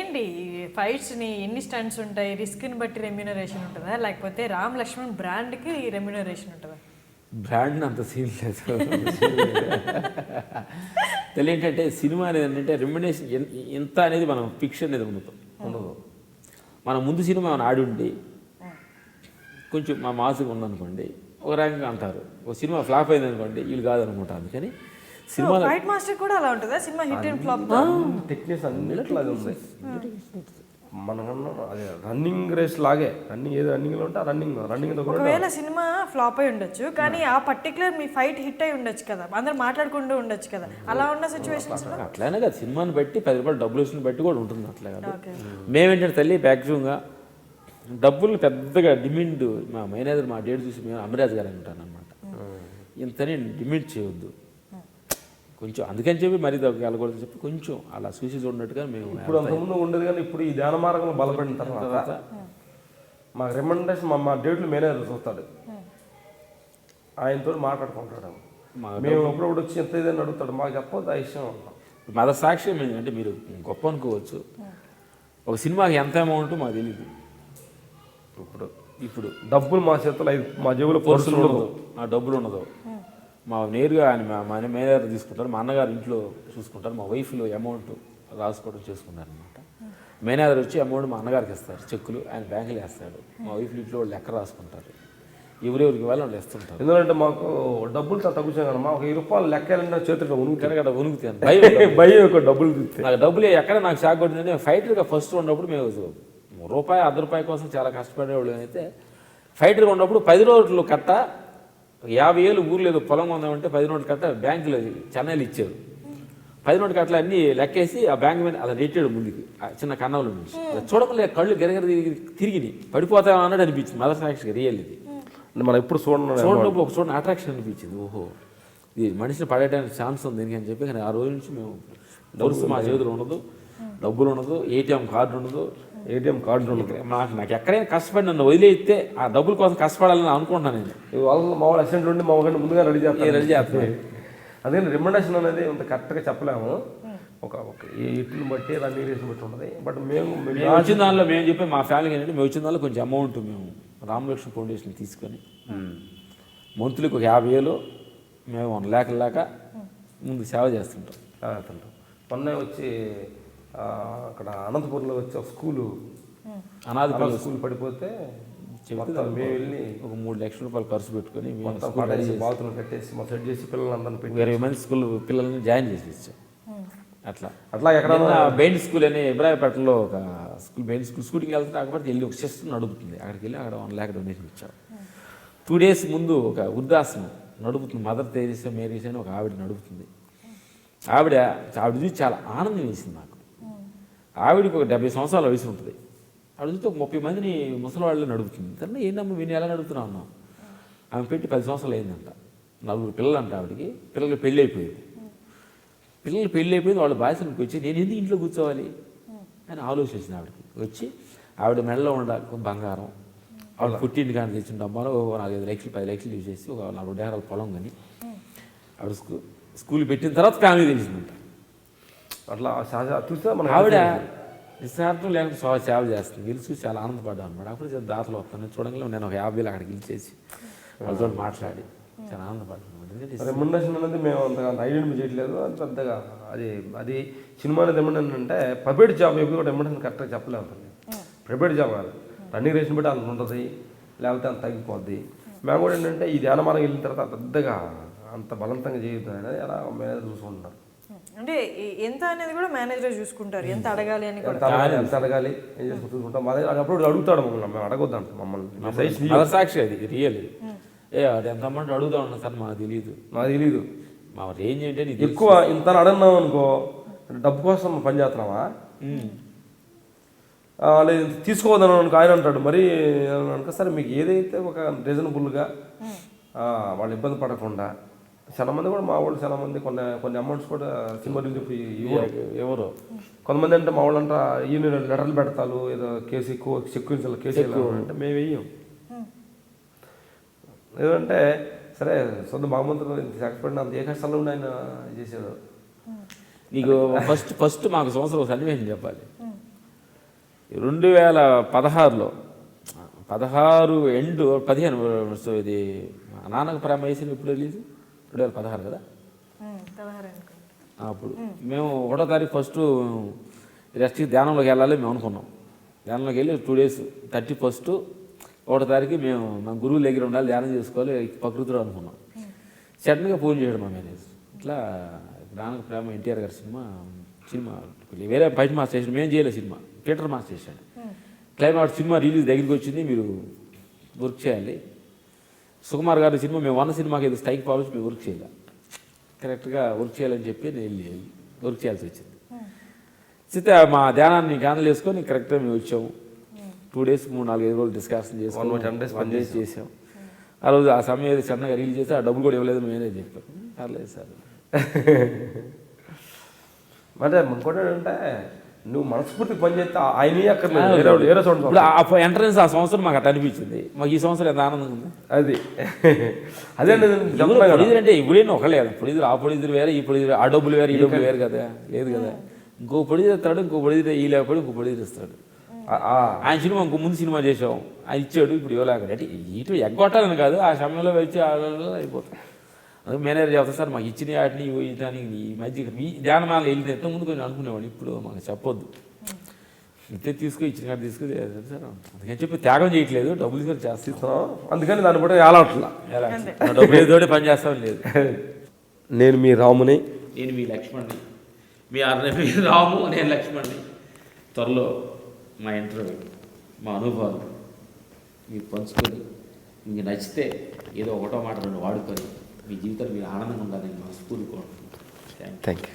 ఏంటి ఫైట్స్ని ఎన్ని స్టంట్స్ ఉంటాయి, రిస్క్ని బట్టి రెమ్యూనరేషన్ ఉంటుందా, లేకపోతే రామ్ లక్ష్మణ్ బ్రాండ్కి రెమ్యూనరేషన్ ఉంటుందా? బ్రాండ్ అంత సీన్ లేదు. తెలియంటే సినిమా అనేది ఏంటంటే రెమ్యునేషన్ ఎంత అనేది మనం ఫిక్షన్ అనేది ఉండదు. మనం ముందు సినిమా మనం ఆడి ఉండి కొంచెం మా మాసుగా ఉందనుకోండి ఒక ర్యాంక్ అంటారు, ఒక సినిమా ఫ్లాప్ అయింది అనుకోండి వీళ్ళు కాదనుకుంటారు. అందుకని సినిమా ఫైట్ మాస్టర్ కూడా అలా ఉంటుందా? Cinema hit and flop techniques అన్నిట్లో అది ఉంది. మనకన్నా అదే రన్నింగ్ రేస్ లాగే ఏదో రన్నింగ్లో ఉంటే రన్నింగ్ ఒకవేళ సినిమా ఫ్లాప్ అయి ఉండొచ్చు కానీ ఆ పర్టికులర్ మీ ఫైట్ హిట్ అయి ఉండొచ్చు కదా, అందరు మాట్లాడుకుంటూ ఉండొచ్చు కదా, అలా ఉన్న సిచ్యువేషన్స్ అట్లనే కదా సినిమాని బట్టి 10 రూపాయలు డబ్బులు వచ్చిన బట్టి కూడా ఉంటుంది. అట్లే కదా మేమేంటంటే తల్లి మ్యాక్సిమంగా డబ్బులు పెద్దగా డిమాండ్ మా మేనేజర్ మా డేట్ చూసి మేము అమరాజ్ గారు అంటాను అనమాట, ఇంతనే డిమాండ్ చేయొద్దు కొంచెం, అందుకని చెప్పి మరీ వెళ్ళకూడదు చెప్పి కొంచెం అలా చూసి చూడనట్టుగా మేము ఇప్పుడు అంతకుముందు ఉండేది. కానీ ఇప్పుడు ఈ ధ్యాన మార్గంలో బలపడిన తర్వాత మాకు రికమెండేషన్ మా డేట్లు మేనేజర్ చూస్తాడు, ఆయనతో మాట్లాడుకుంటాడు. మేము ఎప్పుడప్పుడు వచ్చి ఎంత ఏదైనా అడుగుతాడు, మాకు చెప్పొద్దు ఆ విషయం. మద సాక్ష్యం ఏంటంటే మీరు గొప్ప అనుకోవచ్చు, ఒక సినిమాకి ఎంత అమౌంట్ మాకు తెలియదు. ఇప్పుడు డబ్బులు మా చేతులు మా జేబులో పర్సులు ఉండదు, నా డబ్బులు ఉండదు. మా నేరుగా ఆయన మా మేనేజర్ తీసుకుంటారు, మా అన్నగారు ఇంట్లో చూసుకుంటారు, మా వైఫ్లో అమౌంట్ రాసుకోవడం చేసుకుంటారు అనమాట. మేనేజర్ వచ్చి అమౌంట్ మా అన్నగారికి ఇస్తారు, చెక్కులు ఆయన బ్యాంకులో వేస్తాడు, మా వైఫ్ ఇంట్లో వాళ్ళు లెక్క రాసుకుంటారు, ఎవరెవరికి వాళ్ళు వాళ్ళు ఇస్తుంటారు. ఎందుకంటే మాకు డబ్బులు తగ్గుతాం కదా, మా 1,000 రూపాయలు లెక్క వెళ్ళిన చేతులు వణుకుతాను భయం ఒక డబ్బులు తీస్తే నాకు డబ్బులు ఎక్కడ నాకు షాక్ కొట్టిందంటే ఫైటర్గా ఫస్ట్ ఉన్నప్పుడు మేము రూపాయి 1/2 రూపాయి కోసం చాలా కష్టపడేవాళ్ళు. అయితే ఫైటర్గా ఉన్నప్పుడు 10 రోజులు కట్ట 50,000 ఊర్లో ఏదో పొలం ఉందామంటే 10 నోట్లు కట్ట బ్యాంకులో చెన్నైలో ఇచ్చారు. 10 నోట్లు కట్టలు అన్నీ లెక్కేసి ఆ బ్యాంక్ మీద అలా నెట్టాడు ముందుకి చిన్న కన్నవుల నుంచి. అది చూడకుండా కళ్ళు గెరగర తిరిగి పడిపోతామా అన్నట్టు అనిపించింది. మదర్ సాక్షిగా రియల్ ఇది మనం ఎప్పుడు చూడనప్పుడు ఒక చూడండి అట్రాక్షన్ అనిపించింది. ఓహో ఇది మనిషిని పడేయడానికి ఛాన్స్ ఉంది అని చెప్పి. కానీ ఆ రోజు నుంచి మేము డబ్బులు మా చేతులు ఉండదు, డబ్బులు ఉండదు, ఏటీఎం కార్డు ఉండదు. నాకు ఎక్కడైనా కష్టపడి నన్ను వదిలేస్తే ఆ డబ్బుల కోసం కష్టపడాలని అనుకుంటున్నాను నేను. వాళ్ళ మా వాళ్ళు అసిస్టెంట్ ఉండి మా వాళ్ళని ముందుగా రెడీ చేస్తాను. అందుకని రికమెండేషన్ అనేది అంత కరెక్ట్గా చెప్పలేము, ఒక ఇట్లు బట్టి రన్నింగ్ రేస్ని బట్టి ఉంటుంది. బట్ మేము వచ్చిన దానిలో మేము చెప్పే మా ఫ్యామిలీకి ఏంటంటే మేము వచ్చిన దానిలో కొంచెం అమౌంట్ మేము రామలక్ష్మణ్ ఫౌండేషన్ తీసుకొని మంత్లీకి ఒక 50,000 మేము 1 lakh ముందు సేవ చేస్తుంటాం. మొన్న వచ్చి అక్కడ అనంతపురంలో వచ్చి ఒక స్కూలు అనాథ స్కూల్ పడిపోతే మేము వెళ్ళి ఒక 3 లక్షల రూపాయలు ఖర్చు పెట్టుకొని బాత్రూమ్ కట్టేసి మా సెట్ చేసి పిల్లలందరినీ 20 మంది స్కూల్ పిల్లల్ని జాయిన్ చేసి ఇచ్చాం. అట్లా ఎక్కడ బెయిండ్ స్కూల్ అని ఇబ్రాహీంపేటలో ఒక స్కూల్ బెయిండ్ స్కూల్ షూటింగ్ వెళ్తే కాకపోతే వెళ్ళి ఒక సిస్టర్ నడుపుతుంది, అక్కడికి వెళ్ళి అక్కడ 1 lakh డొనేషన్ ఇచ్చాం. 2 days ముందు ఒక వృద్ధాశ్రమం నడుపుతుంది, మదర్ తెరీసా మేరీస్ అని ఒక ఆవిడ నడుపుతుంది. ఆవిడ చూసి చాలా ఆనందం వేసింది నాకు. ఆవిడకి ఒక 70 సంవత్సరాల వయసు ఉంటుంది. ఆవిడ చూస్తే ఒక 30 మందిని ముసలివాళ్ళు నడుపుతుంది. తన ఏంటమ్మా నేను ఎలా నడుపుతున్నా అన్నాం. ఆమె పెట్టి 10 సంవత్సరాలు అయిందంట. 4 పిల్లలు అంట ఆవిడకి. పిల్లలకి పెళ్ళి అయిపోయింది. వాళ్ళ బాధ్యతలకు వచ్చి నేను ఎందుకు ఇంట్లో కూర్చోవాలి అని ఆలోచించింది. ఆవిడకి వచ్చి ఆవిడ మెడలో ఉండాలి బంగారం, ఆవిడ పుట్టింటి కానీ తెచ్చిన డబ్బాలో 4-5 లక్షలు 10 లక్షలు యూజ్ చేసి ఒక 40 ఎకరాల పొలం కానీ ఆవిడ స్కూల్ పెట్టిన తర్వాత ఫ్యామిలీ తెలిసిందంట. అట్లా చూస్తే మన ఆవిడ నిస్సార్థం లేకుండా సేవ చేస్తుంది. గెలిచి చాలా ఆనందపడ్డాను అనమాట. అప్పుడు దాతలు వస్తాను చూడంగా నేను ఒక 50,000 అక్కడికి గెలిచేసి వాళ్ళతో మాట్లాడి చాలా ఆనందపడ్డాను. రెమ్యునరేషన్ అనేది మేము అంతగా ఐడెంటిఫై చేయట్లేదు. అది పెద్దగా అది సినిమా అనేది రెమ్యునరేషన్ అంటే ప్రైవేట్ జాబ్ ఎప్పుడు కూడా రెమ్యునరేషన్ కరెక్ట్గా చెప్పలేము. ప్రైవేట్ జాబ్ కాదు, రన్నింగ్ రేషన్ బట్టి అంత ఉంటుంది, లేకపోతే అంత తగ్గిపోద్ది. మేము కూడా ఏంటంటే ఈ ధ్యాన మార్గం వెళ్ళిన తర్వాత పెద్దగా అంత బలవంతంగా చేయొద్దు అనేది అలా మేనేజర్ చూసుకుంటున్నారు. అంటే ఎంత అనేది కూడా మేనేజర్ చూసుకుంటారు, ఎంత అడగాలి అని ఎంత అడగాలి ఏం చేసుకుంటూ చూసుకుంటాం. అప్పుడు అడుగుతాడు మమ్మల్ని, మేము అడగొద్దాం మమ్మల్ని. సాక్షి అది రియల్. అది ఎంత అమౌంట్ అడుగుతా ఉన్నా సార్ మాకు తెలియదు మా రేంజ్ ఏంటంటే ఎక్కువ ఇంత అడగన్నాం అనుకో, డబ్బు కోసం పని చేస్తున్నావా లేదు తీసుకోవద్దని అనుకో ఆయన అంటాడు. మరి అనుకో సరే మీకు ఏదైతే ఒక రీజనబుల్గా వాళ్ళు ఇబ్బంది పడకుండా. చాలా మంది కూడా మా వాళ్ళు చాలా మంది కొన్ని అమౌంట్స్ కూడా సినిమా రిలీఫ్ ఎవరు కొంతమంది అంటే మా వాళ్ళు అంటారా ఈయన లెటర్లు పెడతారు ఏదో కేసు ఎక్కువ సెక్యూరిటీ కేసు అంటే మేము వెయ్యం. ఎందుకంటే సరే సొంత భగవంతుడు ఎక్స్పర్ట్ అంత ఏ కష్టాలు ఉండి ఆయన చేశాడు. నీకు ఫస్ట్ మాకు సంవత్సరం సన్నివేశం చెప్పాలి. 2016లో 15 సో ఇది నాన్నకు ప్రేమ వేసిన ఎప్పుడు రిలీజ్ 2016 కదా. 16 అనుకుంటా. అప్పుడు మేము 1వ తారీఖు ఫస్ట్ రెస్ట్కి ధ్యానంలోకి వెళ్ళాలి మేము అనుకున్నాం. ధ్యానంలోకి వెళ్ళి 2 days 31st 1వ తారీఖు మేము మా గురువు దగ్గర ఉండాలి, ధ్యానం చేసుకోవాలి ప్రకృతిలో అనుకున్నాం. సడన్గా ఫోన్ చేయడం మా మేనేజ్ ఇట్లా నాన్నకు ప్రేమ ఎన్టీఆర్ గారి సినిమా వేరే బయట మాస్ చేసాడు, మేము చేయలేదు సినిమా, థియేటర్ మాస్ చేశాడు. క్లైమాక్స్ సినిమా రిలీజ్ దగ్గరికి వచ్చింది, మీరు వర్క్ చేయాలి. సుకుమార్ గారి సినిమా మేము 1 సినిమాకి ఏదో స్ట్రైక్ పాలిసి మేము వర్క్ చేయాలి, కరెక్ట్గా వర్క్ చేయాలని చెప్పి నేను వెళ్ళి వర్క్ చేయాల్సి వచ్చింది. అయితే మా ధ్యానాన్ని క్యాన్సిల్ చేసుకొని కరెక్ట్గా మేము వచ్చాము. 2 days 3-4 రోజులు డిస్కషన్ చేసుకొని 1 day చేసాం. ఆ రోజు ఆ సమయం ఏదో సడన్గా రిలీజ్ చేస్తే ఆ డబ్బులు కూడా ఇవ్వలేదు మేమే చెప్పాం. పర్లేదు సార్. అంటే ఇంకోటి ఏంటంటే నువ్వు మనస్ఫూర్తికి పని చేస్తే ఆయన అక్కర్లేదు, వేరే చూడండి. ఇప్పుడు ఆ ఎంట్రన్స్ ఆ సంవత్సరం మాకు అట్లా అనిపించింది. మాకు ఈ సంవత్సరం ఎంత ఆనందంగా ఉంది. అదే ప్రొడ్యూసర్ అంటే ఇప్పుడైనా ఒకలే కదా, ప్రొడ్యూసర్ ఆ ప్రొడ్యూసర్ వేరే, ఈ ప్రొడ్యూసర్ ఆ డబ్బులు వేరే, ఈ డబ్బులు వేరు కదా, లేదు కదా. ఇంకో ప్రొడ్యూసర్ ఇస్తాడు, ఇంకో ప్రొడ్యూసర్ ఈ లేకపోతే ఇంకో ప్రొడ్యూసర్ ఇస్తాడు. ఆయన సినిమా ఇంకో ముందు సినిమా చేసాం, ఆయన ఇచ్చాడు, ఇప్పుడు ఇవ్వలేక అంటే ఇటు ఎగ్గొట్టాలని కాదు, ఆ సమయంలో వచ్చి అయిపోతుంది. అందుకే మేనేజర్ చెప్తా సార్ మాకు ఇచ్చిన వాటిని ఇవ్వడానికి ఈ మధ్య మీ ధ్యానమాల వెళ్తే ఎంతో ముందు కొంచెం అనుకునేవాడు, ఇప్పుడు మాకు చెప్పొద్దు, ఇంతే తీసుకు ఇచ్చిన కాడ తీసుకుని సార్ అందుకని చెప్పి త్యాగం చేయట్లేదు, డబ్బులు కూడా చేస్తాం. అందుకని దాన్ని బట్టి ఎలా అట్లా డబ్బులు ఏదోటి పని చేస్తామని లేదు. నేను మీ రాముని, నేను మీ లక్ష్మణ్ని, మీ రాము, నేను లక్ష్మణ్ని. త్వరలో మా ఇంటర్వ్యూ, మా అనుభవాలు మీరు పంచుకొని మీకు నచ్చితే ఏదో ఒకటో మాట 2 వాడుకొని మీ జీవితంలో మీరు ఆనందంగా ఉండాలని మనస్ఫూర్తిగా కోరుకుంటున్నాను. Thank you.